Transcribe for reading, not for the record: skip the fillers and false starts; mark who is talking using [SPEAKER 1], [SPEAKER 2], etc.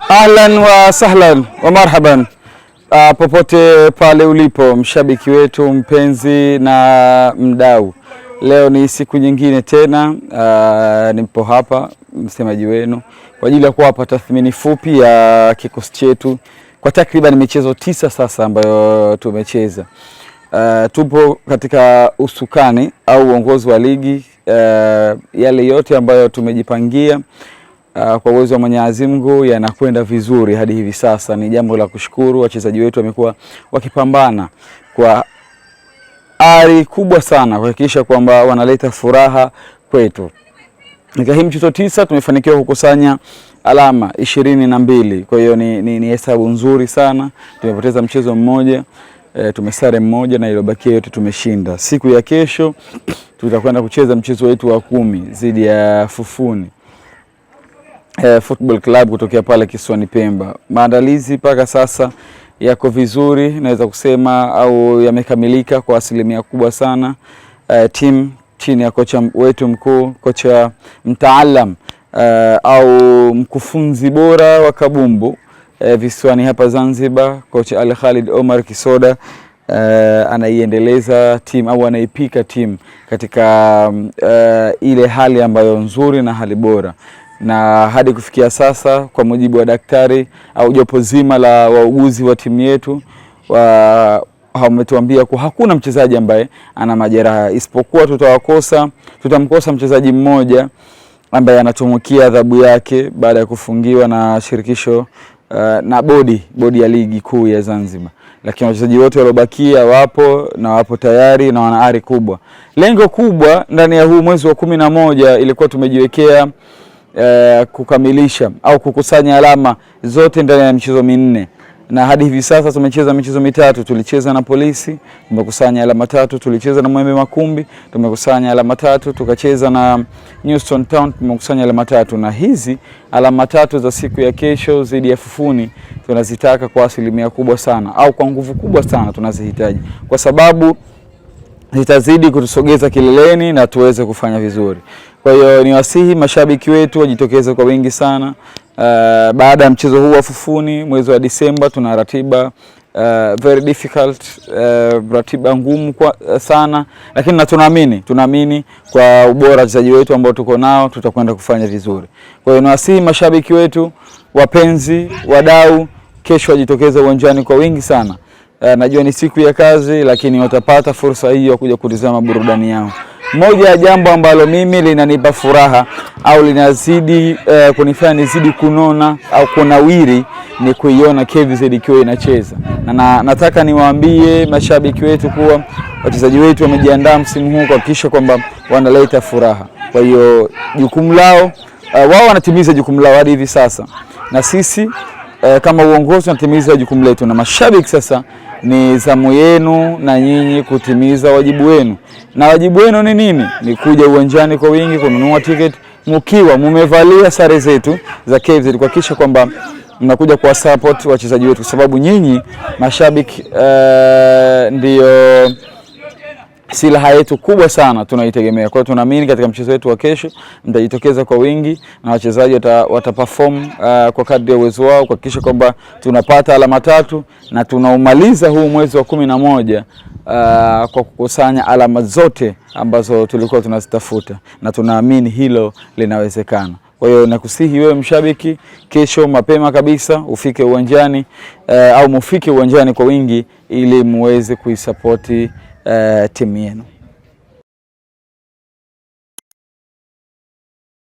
[SPEAKER 1] Ahlan wa sahlan wa marhaban popote pale ulipo mshabiki wetu mpenzi na mdau. Leo ni siku nyingine tena, nipo hapa msemaji wenu kwa ajili ya kuwapa tathmini fupi ya kikosi chetu kwa takriban michezo 9 sasa ambayo tumecheza. Tupo katika usukani au uongozi wa ligi. Yale yote ambayo tumejipangia kwa uwezo wa Mwenyezi Mungu yanakwenda vizuri hadi hivi sasa. Ni jambo la kushukuru. Wachezaji wetu wamekuwa wakipambana kwa ari kubwa sana kuhakikisha kwamba wanaleta furaha kwetu. Katika hii michezo 9 tumefanikiwa kukusanya alama 22. Kwa hiyo ni hesabu nzuri sana. Tumepoteza mchezo mmoja, tumesare mmoja na iliyobakia yote tumeshinda. Siku ya kesho tutakwenda kucheza mchezo wetu wa 10 dhidi ya Fufuni Football Club kutokea pale Kisiwani Pemba. Maandalizi mpaka sasa yako vizuri, naweza kusema au yamekamilika kwa asilimia kubwa sana. Team chini ya kocha wetu mkuu, kocha mtaalam au mkufunzi bora wa kabumbu visiwani hapa Zanzibar, kocha Ali Khalid Omar Kisoda anaiendeleza team au anaipika team katika ile hali ambayo nzuri na hali bora. Na hadi kufikia sasa kwa mujibu wa daktari au jopo zima la wauguzi wa timu yetu wametuambia kwa hakuna mchezaji ambaye ana majeraha, isipokuwa tutamkosa mchezaji mmoja ambaye anatumikia adhabu yake baada ya kufungiwa na shirikisho na bodi ya ligi kuu ya Zanzibar. Lakini wachezaji wote waliobakia wapo tayari na wana ari kubwa. Lengo kubwa ndani ya huu mwezi wa 11 ilikuwa tumejiwekea kukamilisha au kukusanya alama zote ndani ya michezo 4, na hadi hivi sasa tumecheza michezo 3. Tulicheza na Polisi, tumekusanya alama 3. Tulicheza na Mwembe Makumbi, tumekusanya alama 3. Tukacheza na Newston Town, tumekusanya alama 3. Na hizi alama 3 za siku ya kesho dhidi ya Fufuni tunazitaka kwa asilimia kubwa sana au kwa nguvu kubwa sana tunazihitaji, kwa sababu zitazidi kutusogeza kileleni na tuweze kufanya vizuri. Kwa hiyo niwasihi mashabiki wetu wajitokeze kwa wingi sana. Baada ya mchezo huu wa Fufuni mwezi wa Disemba tuna ratiba very difficult, ratiba ngumu sana, lakini tunaamini kwa ubora wachezaji wetu ambao tuko nao tutakwenda kufanya vizuri. Kwa hiyo niwasihi mashabiki wetu wapenzi, wadau, kesho wajitokeze uwanjani kwa wingi sana. Najua ni siku ya kazi, lakini watapata fursa hiyo kuja kutazama burudani yao. Moja ya jambo ambalo mimi linanipa furaha au linazidi kunifanya nizidi kunona au kunawiri ni kuiona KVZ ikiwa inacheza. Na nataka niwaambie mashabiki wetu kuwa wachezaji wetu wamejiandaa msimu huu kuhakikisha kwamba wanaleta furaha. Kwa hiyo jukumu lao, wao wanatimiza jukumu lao hadi hivi sasa, na sisi kama uongozi tunatimiza jukumu letu, na mashabiki sasa ni zamu yenu na nyinyi kutimiza wajibu wenu. Na wajibu wenu ni nini? Ni kuja uwanjani kwa wingi, kununua tiketi mkiwa mumevalia sare zetu za KVZ, kuhakikisha kwamba mnakuja kwa support wachezaji wetu, kwa sababu nyinyi mashabiki ndio silaha yetu kubwa sana tunaitegemea. Kwa hiyo tunaamini katika mchezo wetu wa kesho mtajitokeza kwa wingi na wachezaji wataperform kwa kadri ya uwezo wao kuhakikisha kwamba tunapata alama 3 na tunaumaliza huu mwezi wa 11 kwa kukusanya alama zote ambazo tulikuwa tunazitafuta, na tunaamini hilo linawezekana. Kwa hiyo nakusihi wewe mshabiki, kesho mapema kabisa ufike uwanjani au mufike uwanjani kwa wingi ili muweze kuisupporti timu yenu.